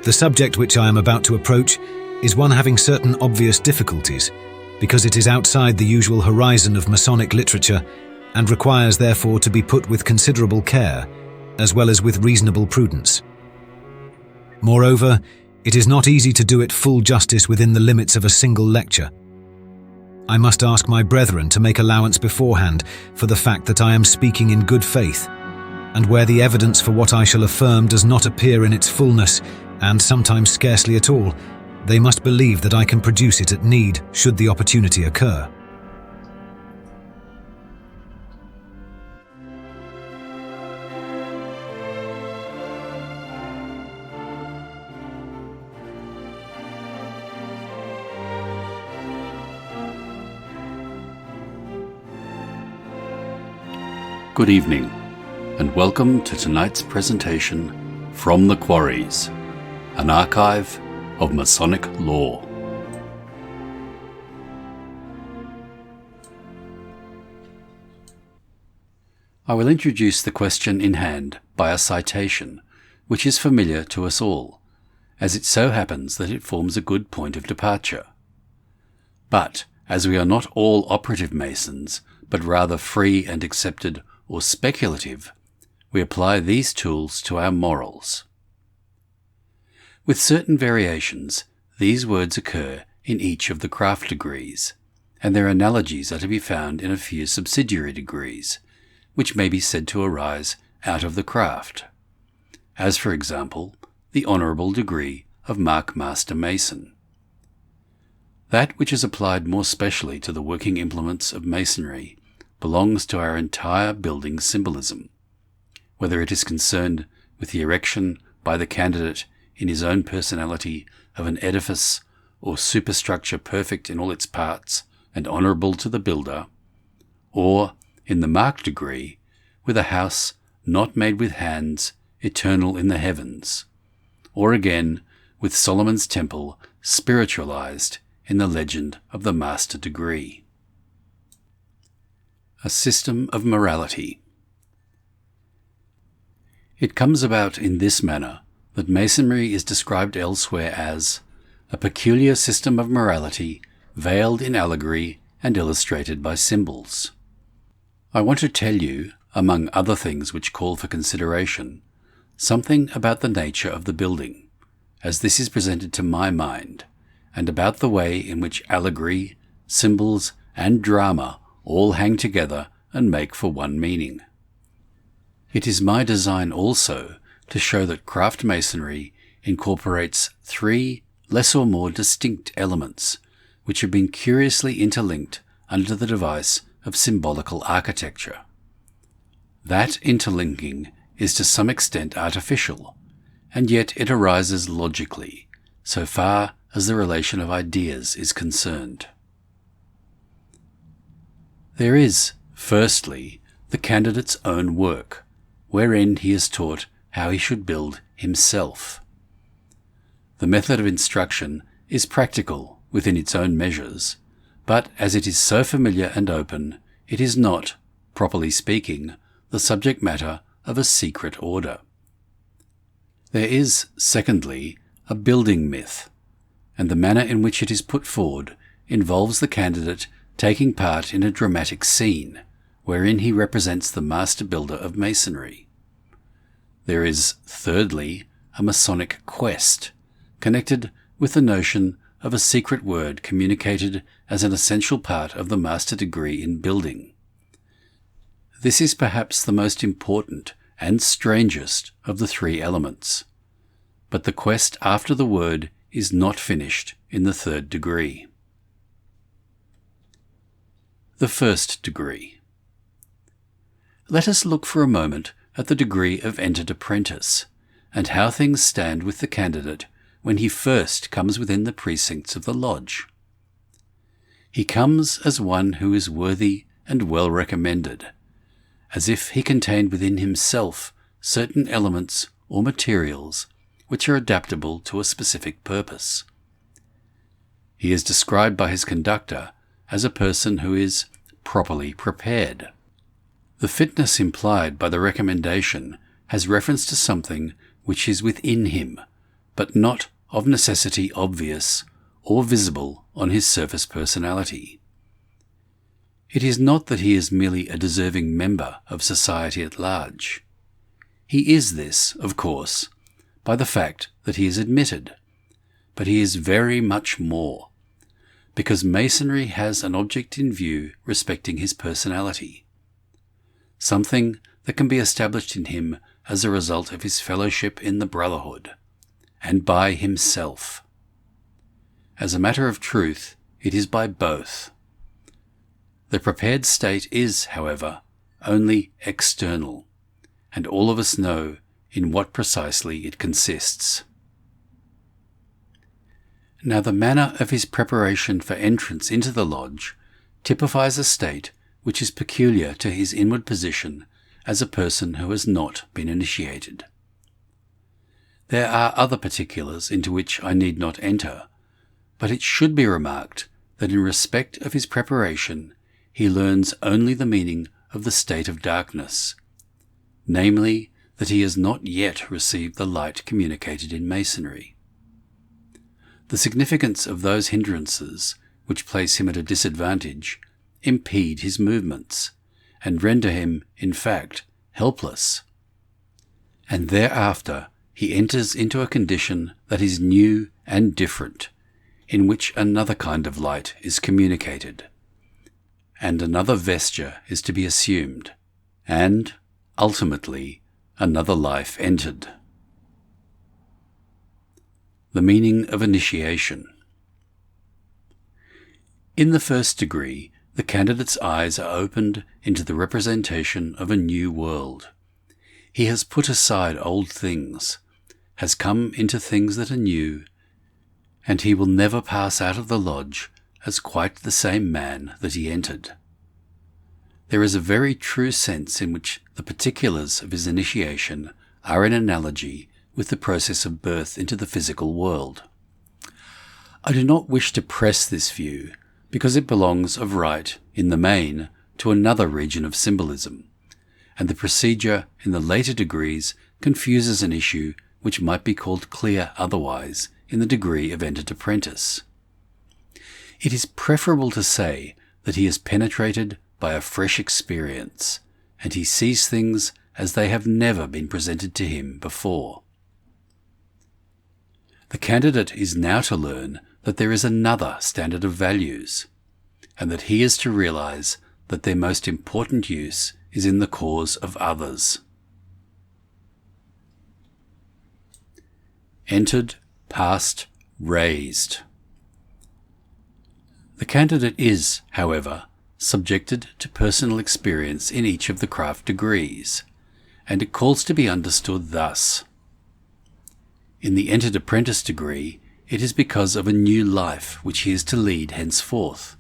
The subject which I am about to approach is one having certain obvious difficulties, because it is outside the usual horizon of Masonic literature and requires therefore to be put with considerable care, as well as with reasonable prudence. Moreover, it is not easy to do it full justice within the limits of a single lecture. I must ask my brethren to make allowance beforehand for the fact that I am speaking in good faith, and where the evidence for what I shall affirm does not appear in its fullness, and sometimes scarcely at all, they must believe that I can produce it at need, should the opportunity occur. Good evening, and welcome to tonight's presentation from the Quarries, an archive of Masonic lore. I will introduce the question in hand by a citation, which is familiar to us all, as it so happens that it forms a good point of departure. But, as we are not all operative Masons, but rather free and accepted or speculative, we apply these tools to our morals. With certain variations, these words occur in each of the craft degrees, and their analogies are to be found in a few subsidiary degrees, which may be said to arise out of the craft, as for example, the honourable degree of Mark Master Mason. That which is applied more specially to the working implements of Masonry belongs to our entire building symbolism, whether it is concerned with the erection by the candidate in his own personality of an edifice or superstructure perfect in all its parts and honourable to the builder, or, in the marked degree, with a house not made with hands, eternal in the heavens, or again, with Solomon's temple spiritualized in the legend of the master degree. A system of morality. It comes about in this manner that Masonry is described elsewhere as a peculiar system of morality veiled in allegory and illustrated by symbols. I want to tell you, among other things which call for consideration, something about the nature of the building, as this is presented to my mind, and about the way in which allegory, symbols, and drama all hang together and make for one meaning. It is my design also to show that craft Masonry incorporates three less or more distinct elements, which have been curiously interlinked under the device of symbolical architecture. That interlinking is to some extent artificial, and yet it arises logically, so far as the relation of ideas is concerned. There is, firstly, the candidate's own work, wherein he is taught how he should build himself. The method of instruction is practical within its own measures, but as it is so familiar and open, it is not, properly speaking, the subject matter of a secret order. There is, secondly, a building myth, and the manner in which it is put forward involves the candidate taking part in a dramatic scene, wherein he represents the master builder of Masonry. There is, thirdly, a Masonic quest, connected with the notion of a secret word communicated as an essential part of the master degree in building. This is perhaps the most important and strangest of the three elements, but the quest after the word is not finished in the third degree. The first degree. Let us look for a moment at the degree of entered apprentice, and how things stand with the candidate when he first comes within the precincts of the lodge. He comes as one who is worthy and well recommended, as if he contained within himself certain elements or materials which are adaptable to a specific purpose. He is described by his conductor as a person who is properly prepared. The fitness implied by the recommendation has reference to something which is within him, but not of necessity obvious or visible on his surface personality. It is not that he is merely a deserving member of society at large. He is this, of course, by the fact that he is admitted, but he is very much more, because Masonry has an object in view respecting his personality, something that can be established in him as a result of his fellowship in the brotherhood, and by himself. As a matter of truth, it is by both. The prepared state is, however, only external, and all of us know in what precisely it consists. Now the manner of his preparation for entrance into the lodge typifies a state which is peculiar to his inward position as a person who has not been initiated. There are other particulars into which I need not enter, but it should be remarked that in respect of his preparation he learns only the meaning of the state of darkness, namely that he has not yet received the light communicated in Masonry. The significance of those hindrances which place him at a disadvantage impede his movements, and render him, in fact, helpless. And thereafter he enters into a condition that is new and different, in which another kind of light is communicated, and another vesture is to be assumed, and, ultimately, another life entered. The meaning of initiation. In the first degree, the candidate's eyes are opened into the representation of a new world. He has put aside old things, has come into things that are new, and he will never pass out of the lodge as quite the same man that he entered. There is a very true sense in which the particulars of his initiation are in analogy with the process of birth into the physical world. I do not wish to press this view, because it belongs of right, in the main, to another region of symbolism, and the procedure in the later degrees confuses an issue which might be called clear otherwise in the degree of entered apprentice. It is preferable to say that he is penetrated by a fresh experience, and he sees things as they have never been presented to him before. The candidate is now to learn that there is another standard of values, and that he is to realize that their most important use is in the cause of others. Entered, passed, raised. The candidate is, however, subjected to personal experience in each of the craft degrees, and it calls to be understood thus. In the entered apprentice degree, it is because of a new life which he is to lead henceforth.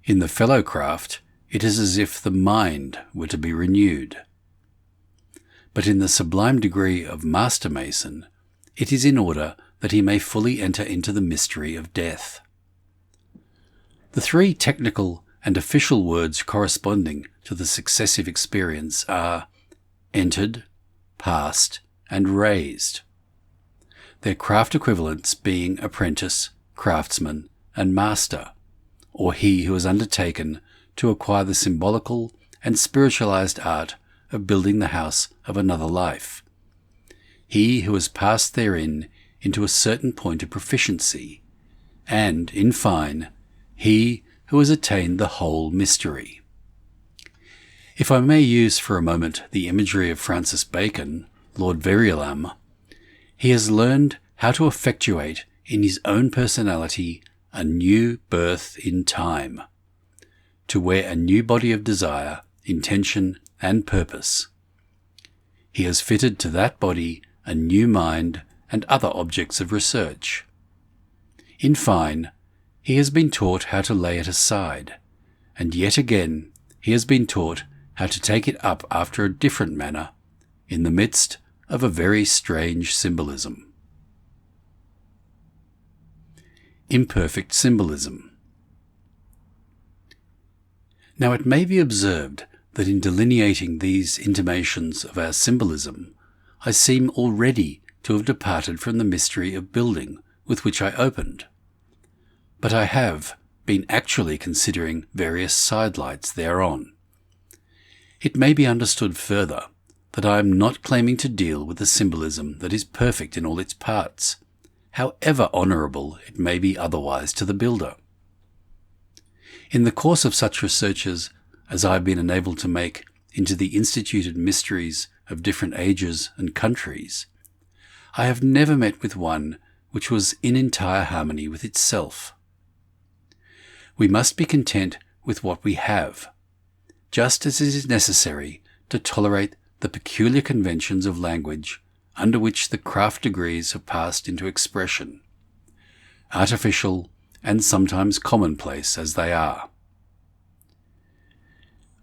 In the Fellowcraft, it is as if the mind were to be renewed. But in the sublime degree of Master Mason, it is in order that he may fully enter into the mystery of death. The three technical and official words corresponding to the successive experience are entered, passed, and raised, their craft equivalents being apprentice, craftsman, and master, or he who has undertaken to acquire the symbolical and spiritualized art of building the house of another life, he who has passed therein into a certain point of proficiency, and, in fine, he who has attained the whole mystery. If I may use for a moment the imagery of Francis Bacon, Lord Verulam, he has learned how to effectuate in his own personality a new birth in time, to wear a new body of desire, intention, and purpose. He has fitted to that body a new mind and other objects of research. In fine, he has been taught how to lay it aside, and yet again he has been taught how to take it up after a different manner, in the midst of a very strange symbolism. Imperfect symbolism. Now it may be observed that in delineating these intimations of our symbolism, I seem already to have departed from the mystery of building with which I opened, but I have been actually considering various sidelights thereon. It may be understood further that I am not claiming to deal with a symbolism that is perfect in all its parts, however honourable it may be otherwise to the builder. In the course of such researches as I have been enabled to make into the instituted mysteries of different ages and countries, I have never met with one which was in entire harmony with itself. We must be content with what we have, just as it is necessary to tolerate the peculiar conventions of language under which the craft degrees have passed into expression, artificial and sometimes commonplace as they are.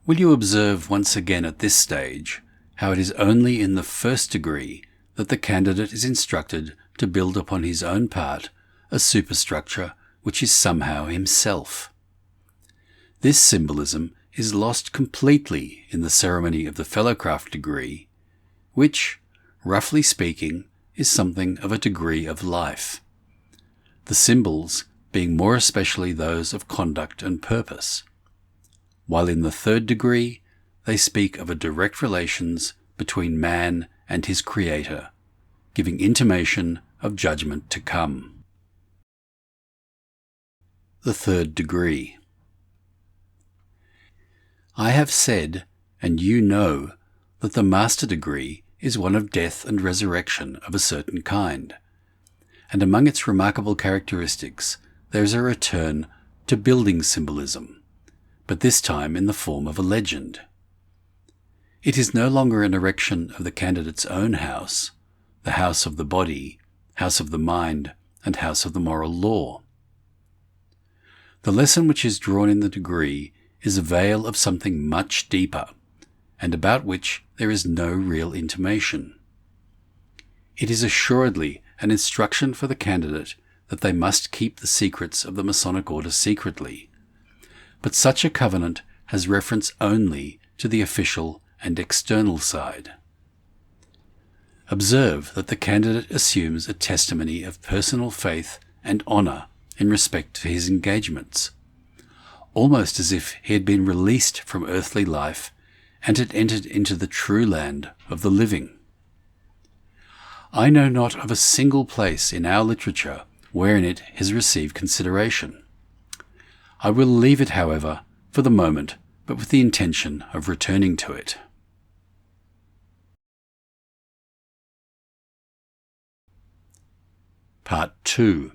Will you observe once again at this stage how it is only in the first degree that the candidate is instructed to build upon his own part a superstructure which is somehow himself? This symbolism is lost completely in the ceremony of the Fellowcraft degree, which, roughly speaking, is something of a degree of life, the symbols being more especially those of conduct and purpose, while in the third degree they speak of a direct relations between man and his Creator, giving intimation of judgment to come. The third degree. I have said, and you know, that the master degree is one of death and resurrection of a certain kind, and among its remarkable characteristics there is a return to building symbolism, but this time in the form of a legend. It is no longer an erection of the candidate's own house, the house of the body, house of the mind, and house of the moral law. The lesson which is drawn in the degree is a veil of something much deeper, and about which there is no real intimation. It is assuredly an instruction for the candidate that they must keep the secrets of the Masonic order secretly, but such a covenant has reference only to the official and external side. Observe that the candidate assumes a testimony of personal faith and honour in respect to his engagements, almost as if he had been released from earthly life and had entered into the true land of the living. I know not of a single place in our literature wherein it has received consideration. I will leave it, however, for the moment, but with the intention of returning to it. Part 2.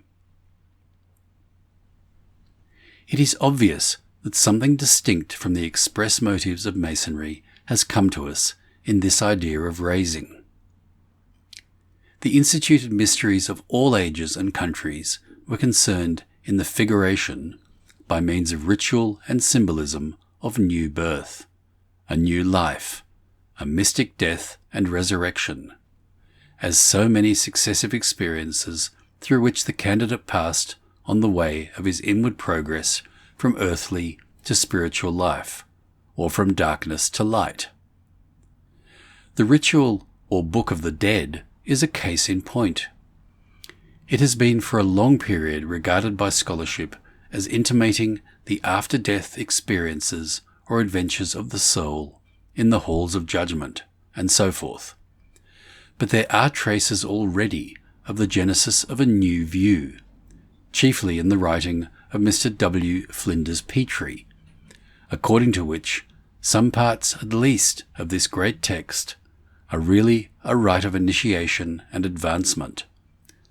It is obvious that something distinct from the express motives of Masonry has come to us in this idea of raising. The instituted mysteries of all ages and countries were concerned in the figuration, by means of ritual and symbolism, of new birth, a new life, a mystic death and resurrection, as so many successive experiences through which the candidate passed on the way of his inward progress from earthly to spiritual life, or from darkness to light. The ritual or Book of the Dead is a case in point. It has been for a long period regarded by scholarship as intimating the after-death experiences or adventures of the soul in the halls of judgment, and so forth. But there are traces already of the genesis of a new view, chiefly in the writing of Mr. W. Flinders Petrie, according to which some parts at least of this great text are really a rite of initiation and advancement,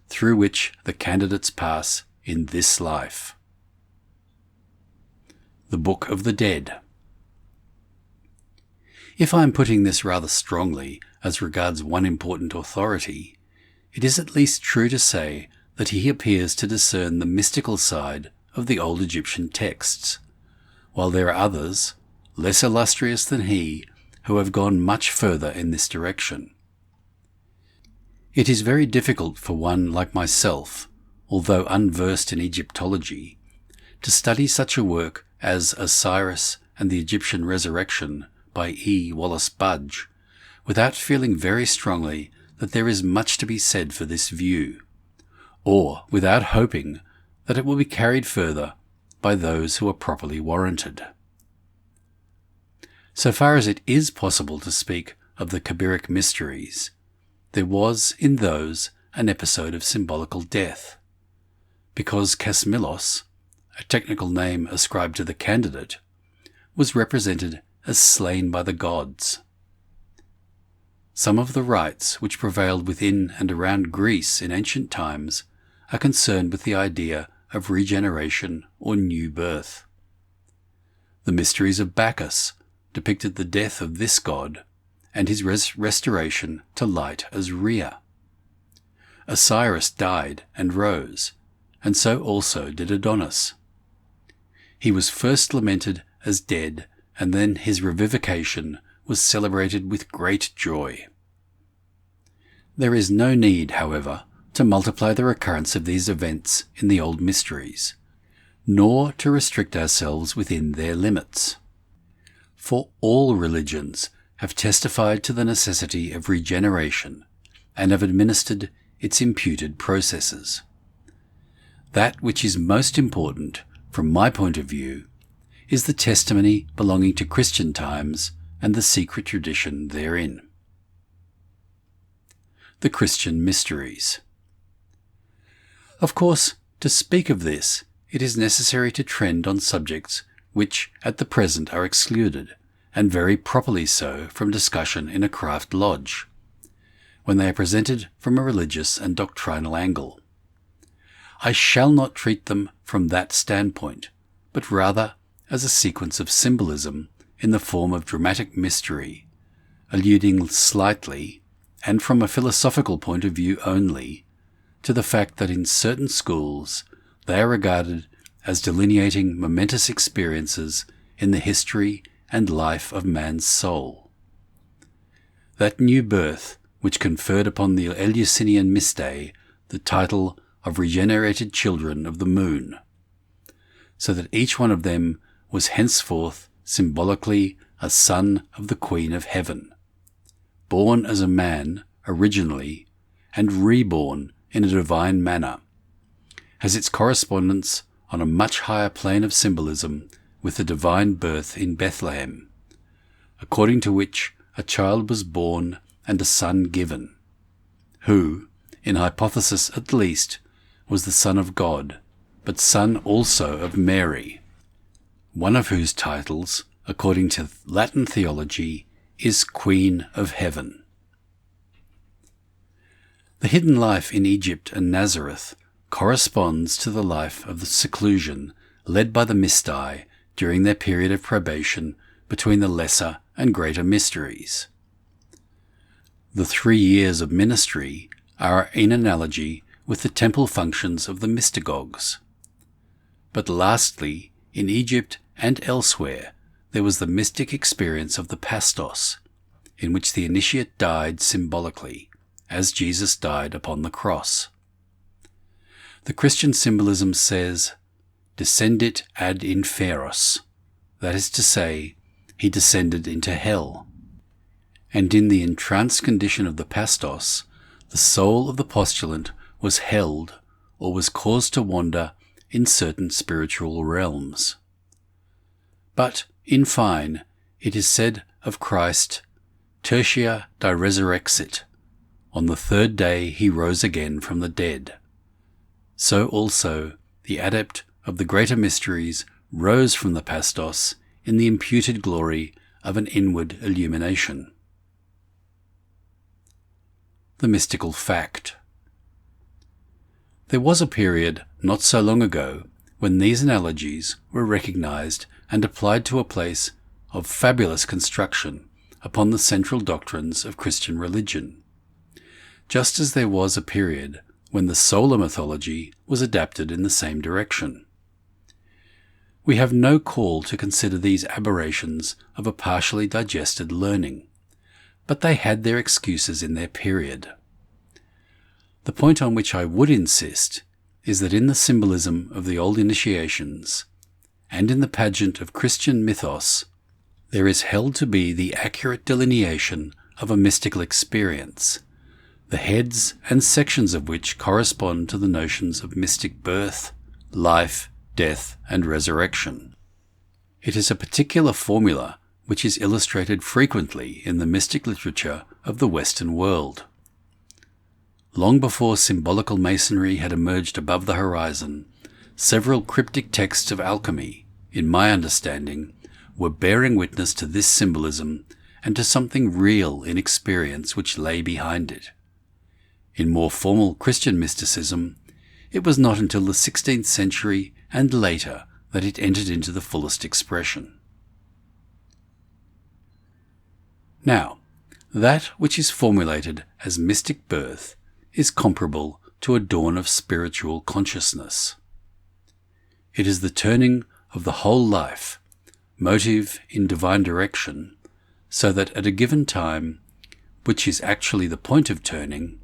through which the candidates pass in this life. The Book of the Dead. If I am putting this rather strongly as regards one important authority, it is at least true to say that he appears to discern the mystical side of the old Egyptian texts, while there are others, less illustrious than he, who have gone much further in this direction. It is very difficult for one like myself, although unversed in Egyptology, to study such a work as Osiris and the Egyptian Resurrection by E. Wallace Budge, without feeling very strongly that there is much to be said for this view, or without hoping that it will be carried further by those who are properly warranted. So far as it is possible to speak of the Kabiric mysteries, there was in those an episode of symbolical death, because Kasmilos, a technical name ascribed to the candidate, was represented as slain by the gods. Some of the rites which prevailed within and around Greece in ancient times are concerned with the idea of regeneration or new birth. The mysteries of Bacchus depicted the death of this god and his restoration to light as Rhea. Osiris died and rose, and so also did Adonis. He was first lamented as dead, and then his revivification was celebrated with great joy. There is no need, however, to multiply the recurrence of these events in the old mysteries, nor to restrict ourselves within their limits. For all religions have testified to the necessity of regeneration and have administered its imputed processes. That which is most important, from my point of view, is the testimony belonging to Christian times and the secret tradition therein. The Christian Mysteries. Of course, to speak of this, it is necessary to trend on subjects which at the present are excluded, and very properly so, from discussion in a craft lodge, when they are presented from a religious and doctrinal angle. I shall not treat them from that standpoint, but rather as a sequence of symbolism in the form of dramatic mystery, alluding slightly, and from a philosophical point of view only, to the fact that in certain schools they are regarded as delineating momentous experiences in the history and life of man's soul. That new birth which conferred upon the Eleusinian Mystae the title of regenerated children of the moon, so that each one of them was henceforth symbolically a son of the Queen of Heaven, born as a man originally and reborn in a divine manner, has its correspondence on a much higher plane of symbolism with the divine birth in Bethlehem, according to which a child was born and a son given, who, in hypothesis at least, was the Son of God, but son also of Mary, one of whose titles, according to Latin theology, is Queen of Heaven. The hidden life in Egypt and Nazareth corresponds to the life of the seclusion led by the Mystae during their period of probation between the lesser and greater mysteries. The 3 years of ministry are in analogy with the temple functions of the mystagogues. But lastly, in Egypt and elsewhere, there was the mystic experience of the pastos, in which the initiate died symbolically, as Jesus died upon the cross. The Christian symbolism says, descendit ad inferos, that is to say, he descended into hell. And in the entranced condition of the pastos, the soul of the postulant was held or was caused to wander in certain spiritual realms. But, in fine, it is said of Christ, tertia die resurrexit, on the 3rd day he rose again from the dead. So also the adept of the greater mysteries rose from the pastos in the imputed glory of an inward illumination. The mystical fact. There was a period not so long ago when these analogies were recognized and applied to a place of fabulous construction upon the central doctrines of Christian religion, just as there was a period when the solar mythology was adapted in the same direction. We have no call to consider these aberrations of a partially digested learning, but they had their excuses in their period. The point on which I would insist is that in the symbolism of the old initiations, and in the pageant of Christian mythos, there is held to be the accurate delineation of a mystical experience, the heads and sections of which correspond to the notions of mystic birth, life, death, and resurrection. It is a particular formula which is illustrated frequently in the mystic literature of the Western world. Long before symbolical masonry had emerged above the horizon, several cryptic texts of alchemy, in my understanding, were bearing witness to this symbolism and to something real in experience which lay behind it. In more formal Christian mysticism, it was not until the 16th century and later that it entered into the fullest expression. Now, that which is formulated as mystic birth is comparable to a dawn of spiritual consciousness. It is the turning of the whole life, motive in divine direction, so that at a given time, which is actually the point of turning,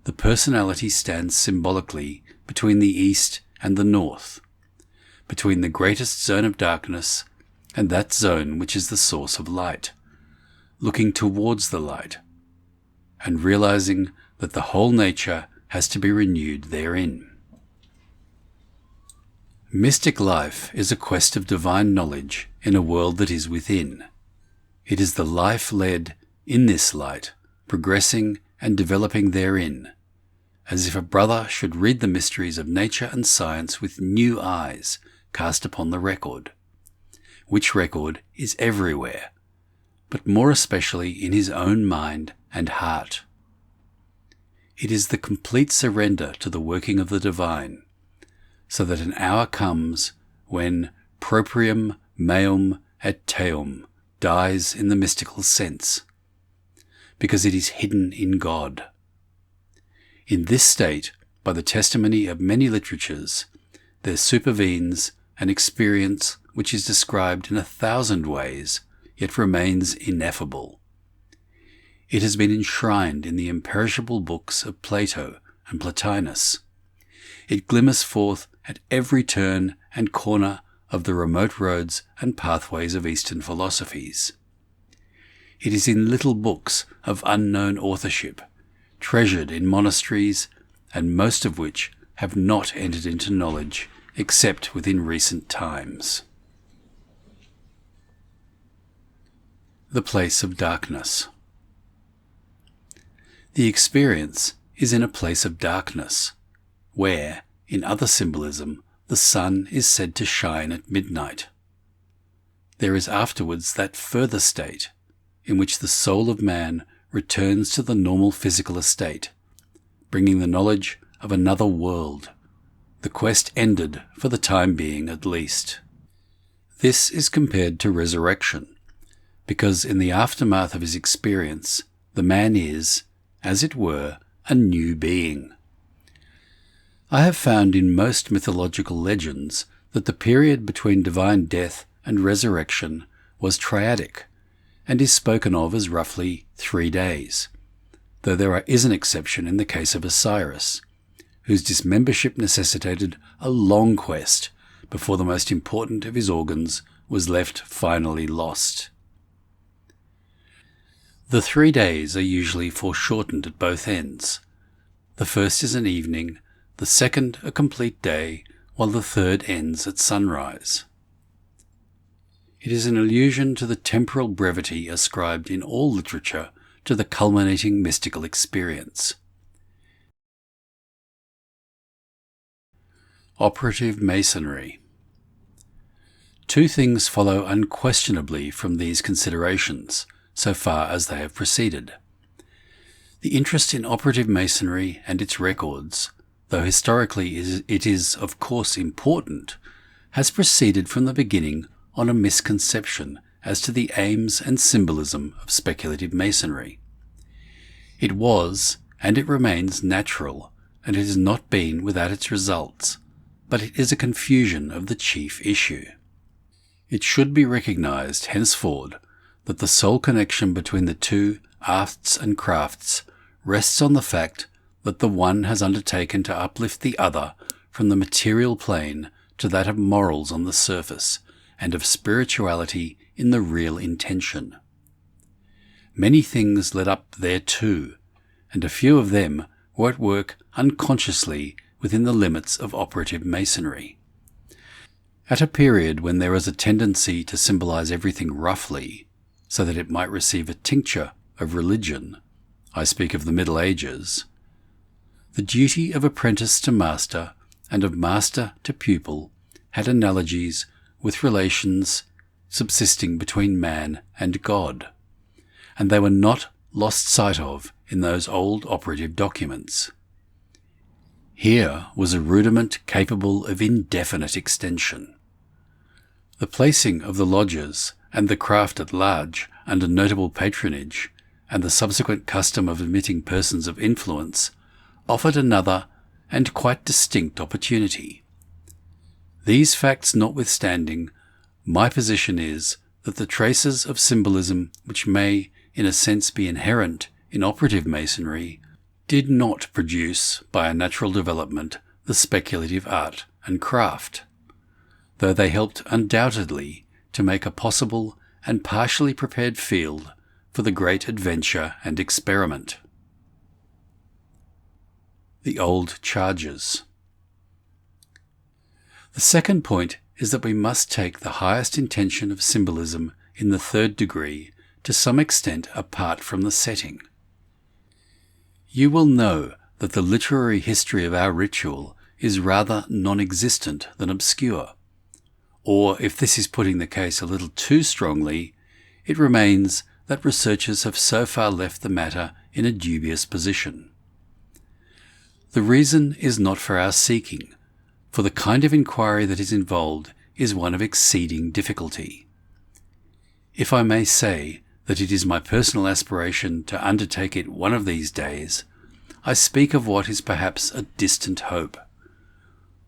the personality stands symbolically between the east and the north, between the greatest zone of darkness and that zone which is the source of light, looking towards the light, and realizing that the whole nature has to be renewed therein. Mystic life is a quest of divine knowledge in a world that is within. It is the life led in this light, progressing and developing therein, as if a brother should read the mysteries of nature and science with new eyes cast upon the record, which record is everywhere, but more especially in his own mind and heart. It is the complete surrender to the working of the divine, so that an hour comes when proprium meum et teum dies in the mystical sense, because it is hidden in God. In this state, by the testimony of many literatures, there supervenes an experience which is described in 1,000 ways, yet remains ineffable. It has been enshrined in the imperishable books of Plato and Plotinus. It glimmers forth at every turn and corner of the remote roads and pathways of Eastern philosophies. It is in little books of unknown authorship, treasured in monasteries, and most of which have not entered into knowledge except within recent times. The place of darkness. The experience is in a place of darkness, where, in other symbolism, the sun is said to shine at midnight. There is afterwards that further state, in which the soul of man returns to the normal physical estate, bringing the knowledge of another world, the quest ended for the time being at least. This is compared to resurrection, because in the aftermath of his experience, the man is, as it were, a new being. I have found in most mythological legends that the period between divine death and resurrection was triadic, and is spoken of as roughly 3 days, though there is an exception in the case of Osiris, whose dismembership necessitated a long quest before the most important of his organs was left finally lost. The 3 days are usually foreshortened at both ends. The first is an evening, the second a complete day, while the third ends at sunrise. It is an allusion to the temporal brevity ascribed in all literature to the culminating mystical experience. Operative Masonry. 2 things follow unquestionably from these considerations, so far as they have proceeded. The interest in operative masonry and its records, though historically it is of course important, has proceeded from the beginning on a misconception as to the aims and symbolism of speculative masonry. It was, and it remains, natural, and it has not been without its results, but it is a confusion of the chief issue. It should be recognized henceforward that the sole connection between the two arts and crafts rests on the fact that the one has undertaken to uplift the other from the material plane to that of morals on the surface, and of spirituality in the real intention. Many things led up thereto, and a few of them were at work unconsciously within the limits of operative masonry. At a period when there is a tendency to symbolize everything roughly, so that it might receive a tincture of religion, I speak of the Middle Ages, the duty of apprentice to master and of master to pupil had analogies with relations subsisting between man and God, and they were not lost sight of in those old operative documents. Here was a rudiment capable of indefinite extension. The placing of the lodges and the craft at large under notable patronage, and the subsequent custom of admitting persons of influence, offered another and quite distinct opportunity. These facts notwithstanding, my position is that the traces of symbolism which may, in a sense, be inherent in operative masonry, did not produce, by a natural development, the speculative art and craft, though they helped undoubtedly to make a possible and partially prepared field for the great adventure and experiment. The old charges. The second point is that we must take the highest intention of symbolism in the third degree to some extent apart from the setting. You will know that the literary history of our ritual is rather non-existent than obscure, or if this is putting the case a little too strongly, it remains that researchers have so far left the matter in a dubious position. The reason is not for our seeking, for the kind of inquiry that is involved is one of exceeding difficulty. If I may say that it is my personal aspiration to undertake it one of these days, I speak of what is perhaps a distant hope.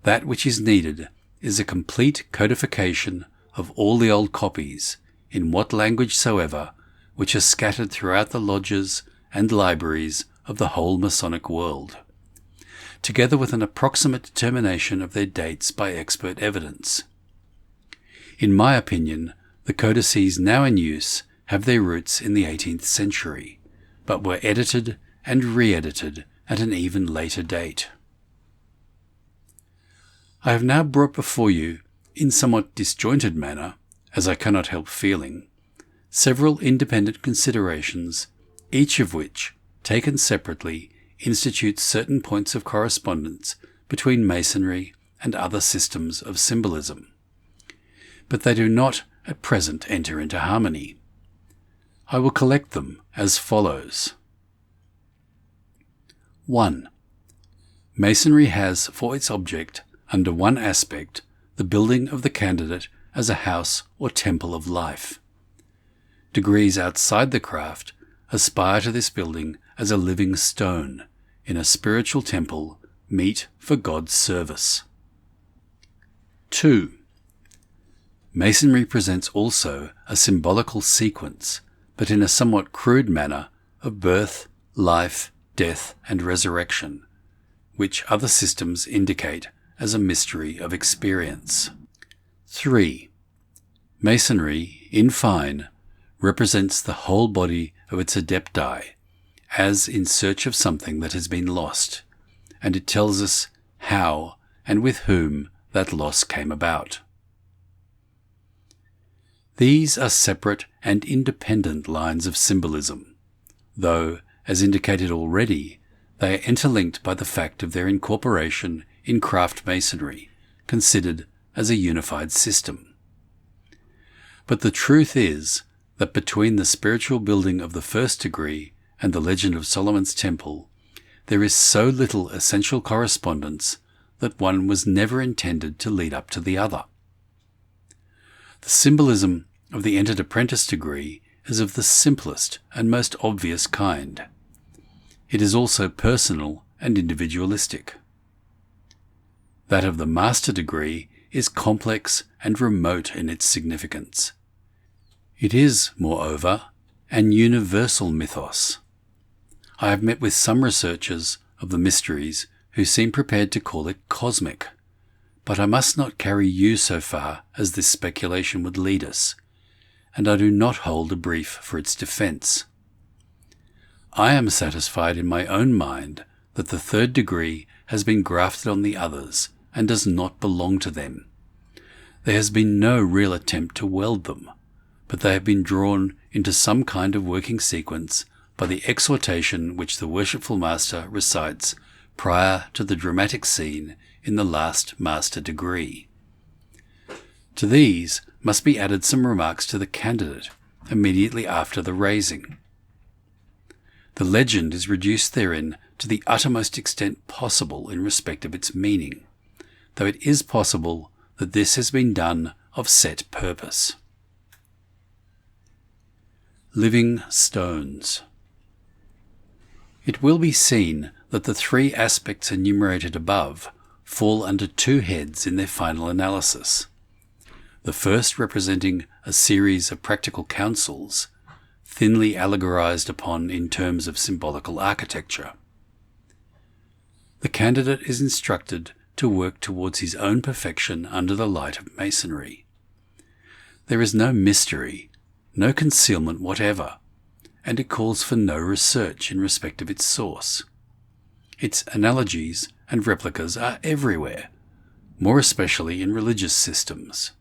That which is needed is a complete codification of all the old copies, in what language soever, which are scattered throughout the lodges and libraries of the whole Masonic world, together with an approximate determination of their dates by expert evidence. In my opinion, the codices now in use have their roots in the 18th century, but were edited and re-edited at an even later date. I have now brought before you, in somewhat disjointed manner, as I cannot help feeling, several independent considerations, each of which, taken separately, institutes certain points of correspondence between Masonry and other systems of symbolism. But they do not at present enter into harmony. I will collect them as follows. 1. Masonry has for its object, under one aspect, the building of the candidate as a house or temple of life. Degrees outside the craft aspire to this building as a living stone in a spiritual temple meet for God's service. 2. Masonry presents also a symbolical sequence, but in a somewhat crude manner, of birth, life, death, and resurrection, which other systems indicate as a mystery of experience. 3. Masonry, in fine, represents the whole body of its adepti, as in search of something that has been lost, and it tells us how and with whom that loss came about. These are separate and independent lines of symbolism, though, as indicated already, they are interlinked by the fact of their incorporation in craft masonry, considered as a unified system. But the truth is that between the spiritual building of the first degree and the legend of Solomon's Temple, there is so little essential correspondence that one was never intended to lead up to the other. The symbolism of the entered apprentice degree is of the simplest and most obvious kind. It is also personal and individualistic. That of the master degree is complex and remote in its significance. It is, moreover, an universal mythos. I have met with some researchers of the mysteries who seem prepared to call it cosmic, but I must not carry you so far as this speculation would lead us, and I do not hold a brief for its defence. I am satisfied in my own mind that the third degree has been grafted on the others and does not belong to them. There has been no real attempt to weld them, but they have been drawn into some kind of working sequence by the exhortation which the worshipful master recites prior to the dramatic scene in the last master degree. To these must be added some remarks to the candidate immediately after the raising. The legend is reduced therein to the uttermost extent possible in respect of its meaning, though it is possible that this has been done of set purpose. Living stones. It will be seen that the three aspects enumerated above fall under two heads in their final analysis. The first representing a series of practical counsels, thinly allegorized upon in terms of symbolical architecture. The candidate is instructed to work towards his own perfection under the light of Masonry. There is no mystery, no concealment whatever, and it calls for no research in respect of its source. Its analogies and replicas are everywhere, more especially in religious systems.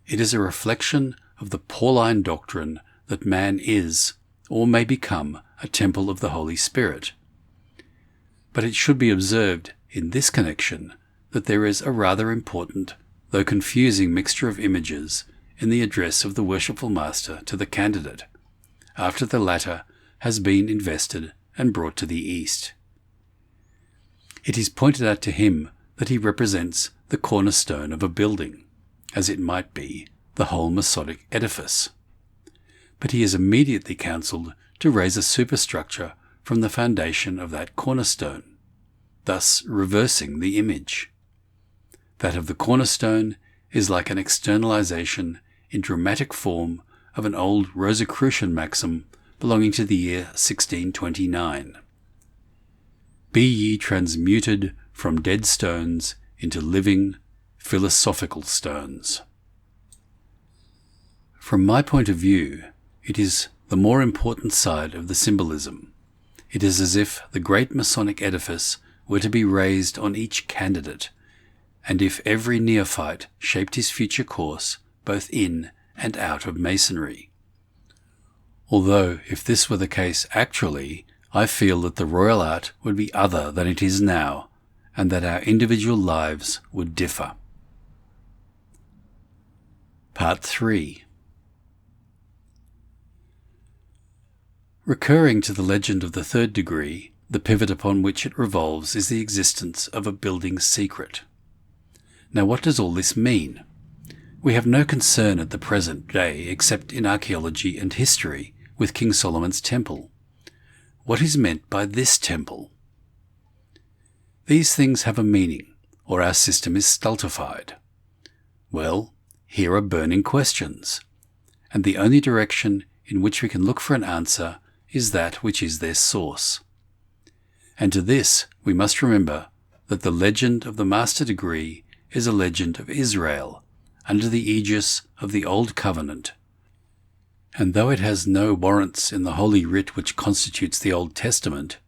It is a reflection of the Pauline doctrine that man is, or may become, a temple of the Holy Spirit. But it should be observed in this connection that there is a rather important, though confusing mixture of images in the address of the worshipful master to the candidate, after the latter has been invested and brought to the east. It is pointed out to him that he represents the cornerstone of a building, as it might be the whole Masonic edifice. But he is immediately counselled to raise a superstructure from the foundation of that cornerstone, thus reversing the image. That of the cornerstone is like an externalization in dramatic form of an old Rosicrucian maxim belonging to the year 1629. Be ye transmuted from dead stones into living, philosophical stones. From my point of view, it is the more important side of the symbolism. It is as if the great Masonic edifice were to be raised on each candidate, and if every neophyte shaped his future course both in and out of Masonry. Although, if this were the case actually, I feel that the royal art would be other than it is now, and that our individual lives would differ. Part 3. Recurring to the legend of the third degree, the pivot upon which it revolves is the existence of a building secret. Now, what does all this mean? We have no concern at the present day except in archaeology and history with King Solomon's temple. What is meant by this temple? These things have a meaning, or our system is stultified. Well, here are burning questions, and the only direction in which we can look for an answer is that which is their source. And to this we must remember that the legend of the master degree is a legend of Israel, under the aegis of the Old Covenant. And though it has no warrants in the Holy Writ which constitutes the Old Testament,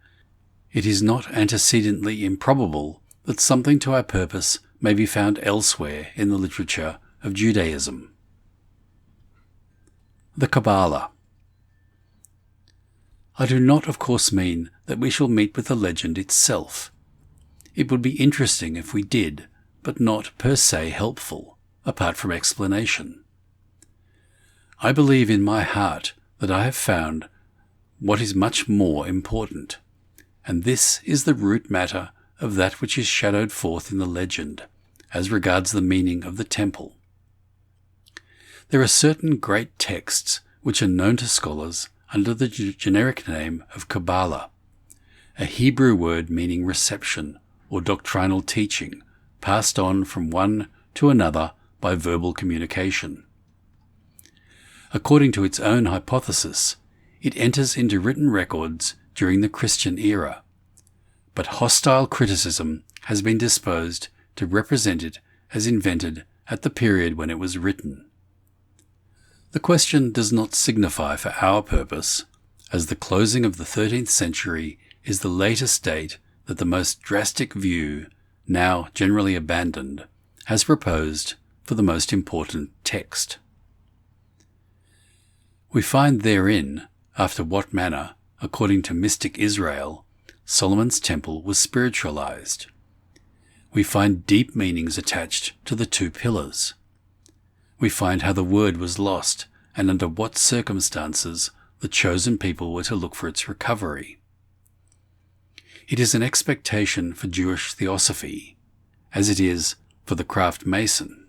it is not antecedently improbable that something to our purpose may be found elsewhere in the literature of Judaism. The Kabbalah. I do not, of course, mean that we shall meet with the legend itself. It would be interesting if we did, but not per se helpful, apart from explanation. I believe in my heart that I have found what is much more important, and this is the root matter of that which is shadowed forth in the legend, as regards the meaning of the temple. There are certain great texts which are known to scholars under the generic name of Kabbalah, a Hebrew word meaning reception or doctrinal teaching passed on from one to another by verbal communication. According to its own hypothesis, it enters into written records during the Christian era, but hostile criticism has been disposed to represent it as invented at the period when it was written. The question does not signify for our purpose, as the closing of the 13th century is the latest date that the most drastic view, now generally abandoned, has proposed for the most important text. We find therein, after what manner, according to mystic Israel, Solomon's temple was spiritualized. We find deep meanings attached to the two pillars. We find how the word was lost and under what circumstances the chosen people were to look for its recovery. It is an expectation for Jewish theosophy, as it is for the craft mason.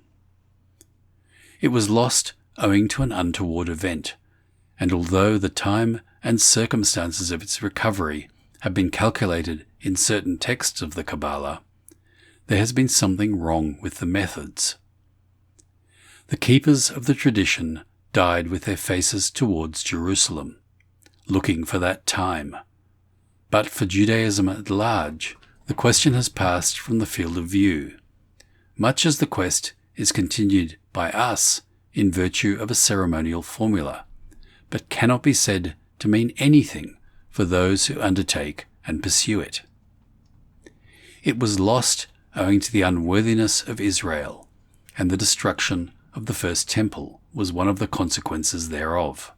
It was lost owing to an untoward event, and although the time and circumstances of its recovery have been calculated in certain texts of the Kabbalah, there has been something wrong with the methods. The keepers of the tradition died with their faces towards Jerusalem, looking for that time. But for Judaism at large, the question has passed from the field of view, much as the quest is continued by us in virtue of a ceremonial formula, but cannot be said to mean anything for those who undertake and pursue it. It was lost owing to the unworthiness of Israel, and the destruction of the first temple was one of the consequences thereof.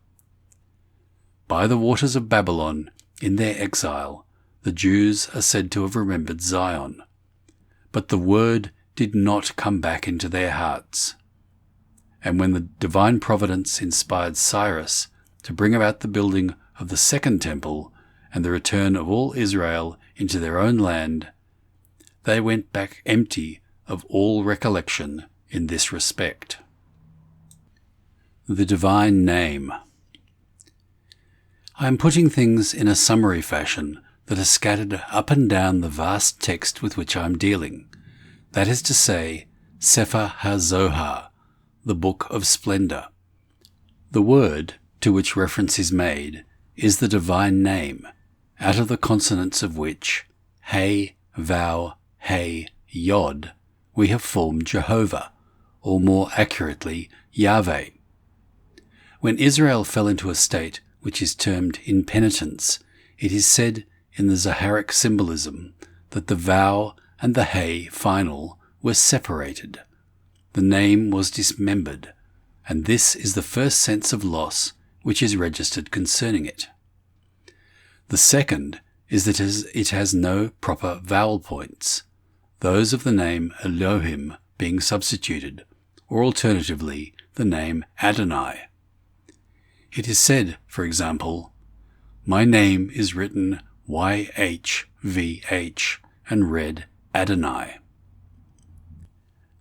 By the waters of Babylon, in their exile, the Jews are said to have remembered Zion, but the word did not come back into their hearts. And when the divine providence inspired Cyrus to bring about the building of the second temple and the return of all Israel into their own land, they went back empty of all recollection in this respect. The divine name. I am putting things in a summary fashion that are scattered up and down the vast text with which I am dealing, that is to say, Sefer HaZohar, the Book of Splendor. The word, to which reference is made, is the divine name, out of the consonants of which, He, Vav, He, Yod, we have formed Jehovah, or more accurately, Yahweh. When Israel fell into a state which is termed impenitence, it is said in the Zoharic symbolism that the Vav and the He final were separated. The name was dismembered, and this is the first sense of loss which is registered concerning it. The second is that it has no proper vowel points, those of the name Elohim being substituted, or alternatively the name Adonai. It is said, for example, my name is written YHVH and read Adonai.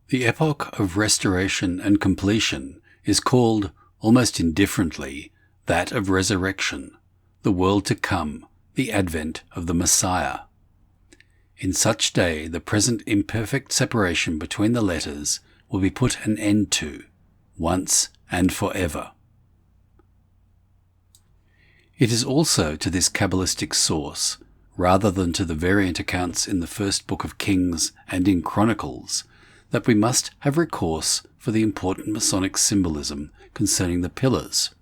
The epoch of restoration and completion is called, almost indifferently, that of resurrection, the world to come, the advent of the Messiah. In such day, the present imperfect separation between the letters will be put an end to, once and forever. It is also to this Cabalistic source, rather than to the variant accounts in the first book of Kings and in Chronicles, that we must have recourse for the important Masonic symbolism concerning the pillars.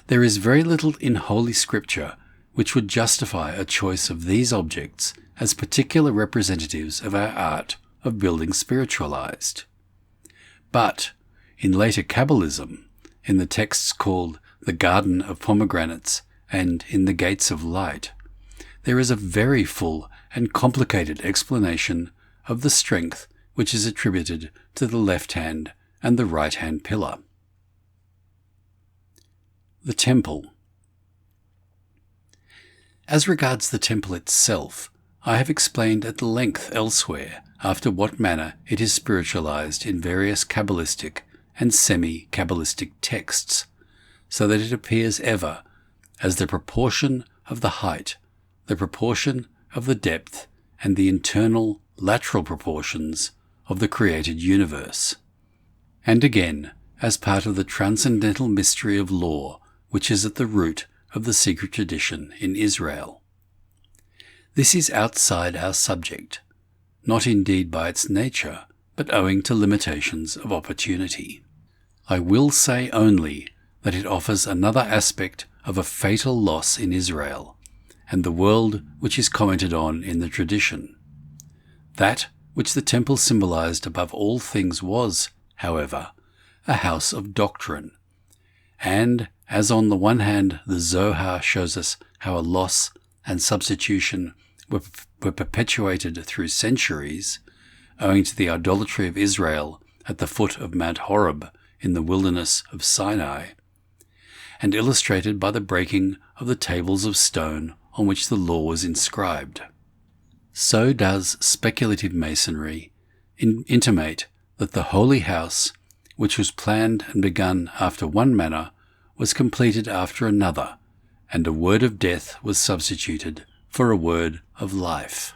There is very little in Holy Scripture which would justify a choice of these objects as particular representatives of our art of building spiritualized. But, in later Kabbalism, in the texts called the Garden of Pomegranates and in the Gates of Light, there is a very full and complicated explanation of the strength which is attributed to the left hand and the right hand pillar. The Temple. As regards the temple itself, I have explained at length elsewhere after what manner it is spiritualized in various Kabbalistic and semi-Kabbalistic texts, so that it appears ever as the proportion of the height, the proportion of the depth, and the internal lateral proportions of the created universe, and again as part of the transcendental mystery of law which is at the root of the secret tradition in Israel. This is outside our subject, not indeed by its nature, but owing to limitations of opportunity. I will say only that it offers another aspect of a fatal loss in Israel, and the world which is commented on in the tradition. That which the temple symbolized above all things was, however, a house of doctrine. And as on the one hand the Zohar shows us how a loss and substitution were perpetuated through centuries, owing to the idolatry of Israel at the foot of Mount Horeb in the wilderness of Sinai, and illustrated by the breaking of the tables of stone on which the law was inscribed. So does speculative masonry intimate that the holy house, which was planned and begun after one manner, was completed after another, and a word of death was substituted for a word of life.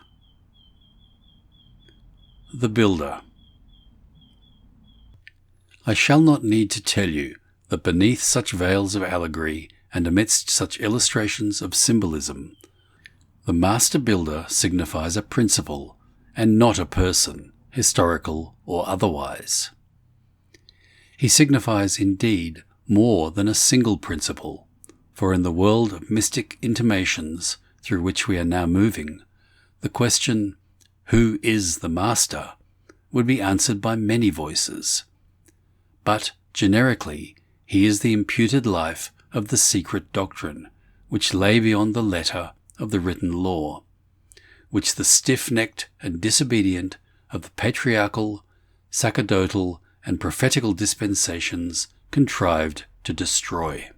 The Builder. I shall not need to tell you that beneath such veils of allegory and amidst such illustrations of symbolism, the master builder signifies a principle and not a person, historical or otherwise. He signifies indeed more than a single principle, for in the world of mystic intimations through which we are now moving, the question, "Who is the master?" would be answered by many voices. But, generically, he is the imputed life of the secret doctrine, which lay beyond the letter of the written law, which the stiff-necked and disobedient of the patriarchal, sacerdotal, and prophetical dispensations contrived to destroy.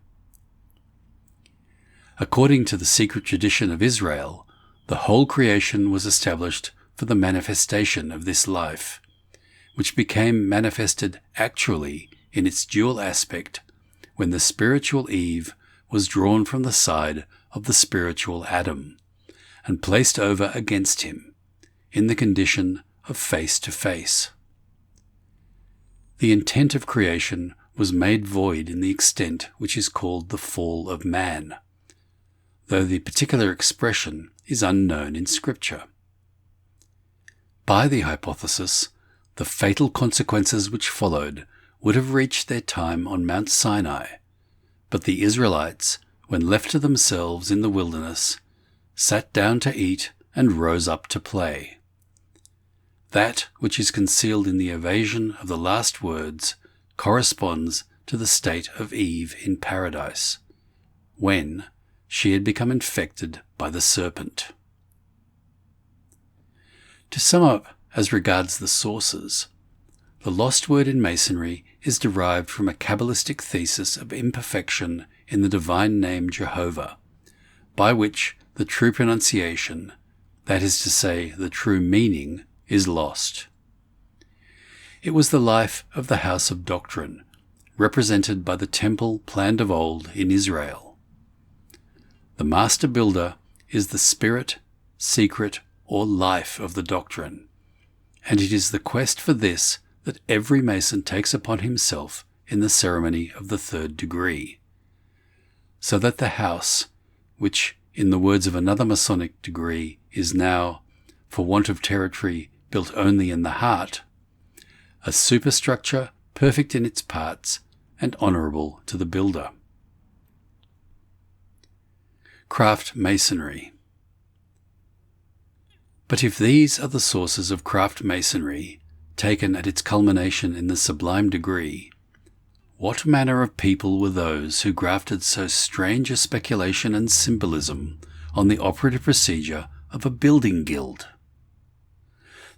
According to the secret tradition of Israel, the whole creation was established for the manifestation of this life, which became manifested actually in its dual aspect when the spiritual Eve was drawn from the side of the spiritual Adam and placed over against him in the condition of face to face. The intent of creation was made void in the extent which is called the fall of man, though the particular expression is unknown in Scripture. By the hypothesis, the fatal consequences which followed would have reached their time on Mount Sinai, but the Israelites, when left to themselves in the wilderness, sat down to eat and rose up to play. That which is concealed in the evasion of the last words corresponds to the state of Eve in paradise, when she had become infected by the serpent. To sum up as regards the sources, the lost word in Masonry is derived from a Cabalistic thesis of imperfection in the divine name Jehovah, by which the true pronunciation, that is to say, the true meaning, is lost. It was the life of the house of doctrine, represented by the temple planned of old in Israel. The master builder is the spirit, secret, or life of the doctrine, and it is the quest for this that every Mason takes upon himself in the ceremony of the third degree, so that the house, which, in the words of another Masonic degree, is now, for want of territory, built only in the heart, a superstructure perfect in its parts and honourable to the builder. Craft Masonry. But if these are the sources of craft masonry, taken at its culmination in the sublime degree, what manner of people were those who grafted so strange a speculation and symbolism on the operative procedure of a building guild?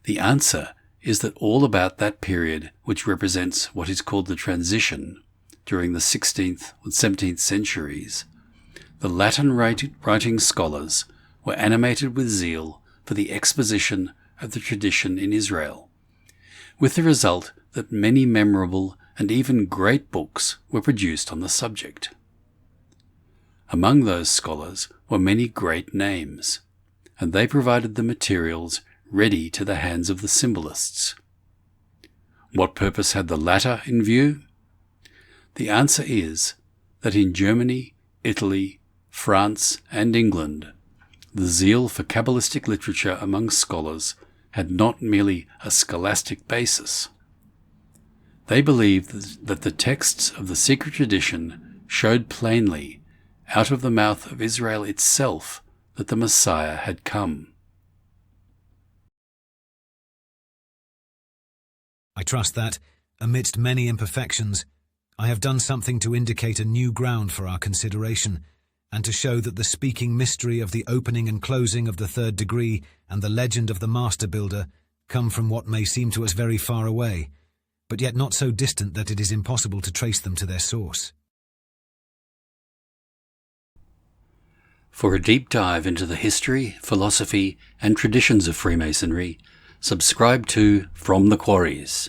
The answer is that all about that period which represents what is called the transition, during the 16th and 17th centuries, the Latin writing scholars were animated with zeal for the exposition of the tradition in Israel, with the result that many memorable and even great books were produced on the subject. Among those scholars were many great names, and they provided the materials ready to the hands of the symbolists. What purpose had the latter in view? The answer is that in Germany, Italy, France, and England, the zeal for Cabalistic literature among scholars had not merely a scholastic basis. They believed that the texts of the secret tradition showed plainly, out of the mouth of Israel itself that the Messiah had come. I trust that, amidst many imperfections, I have done something to indicate a new ground for our consideration, and to show that the speaking mystery of the opening and closing of the third degree and the legend of the master builder come from what may seem to us very far away, but yet not so distant that it is impossible to trace them to their source. For a deep dive into the history, philosophy, and traditions of Freemasonry, subscribe to From the Quarries.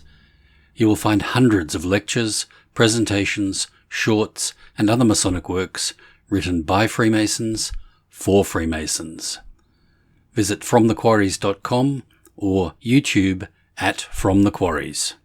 You will find hundreds of lectures, presentations, shorts, and other Masonic works written by Freemasons for Freemasons. Visit fromthequarries.com or YouTube at From the Quarries.